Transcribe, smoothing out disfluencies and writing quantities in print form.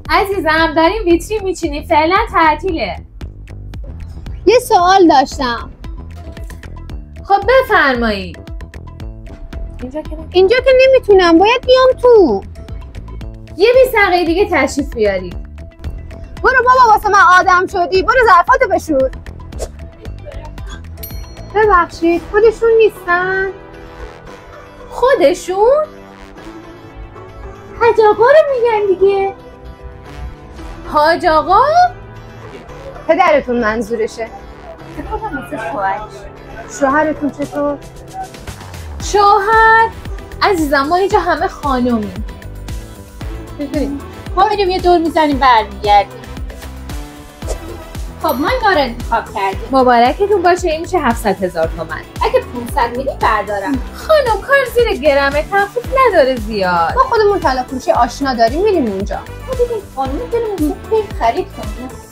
عزیزم داریم ویترین میچینیم، فعلا تعطیله. یه سوال داشتم. خب بفرمایید. اینجا که نمیتونم، باید بیام تو. یه 20 دقیقه دیگه تشریف بیارید. برو بابا، واسه من آدم شدی. برو ظرفاتو بشور. ببخشید خودشون نیستن؟ خودشون؟ حاج آقا رو میگن دیگه. حاج آقا؟ پدرتون منظورشه. شوهرتون چطور؟ شوهر؟ عزیزم ما اینجا همه خانومیم. ببین ما میریم یه دور میزنیم برمیگردیم. خب ما اینا رو انتخاب کردیم. مبارکتون باشه. این میشه 700,000 تومان. اگه 500 میدی بردارم. خانم کار زیر گرمه، تخفیف نداره زیاد. ما خودمون طلا فروشی آشنا داریم، میریم اونجا. ما دیدیم خانم دلمون خیلی خرید کنیم.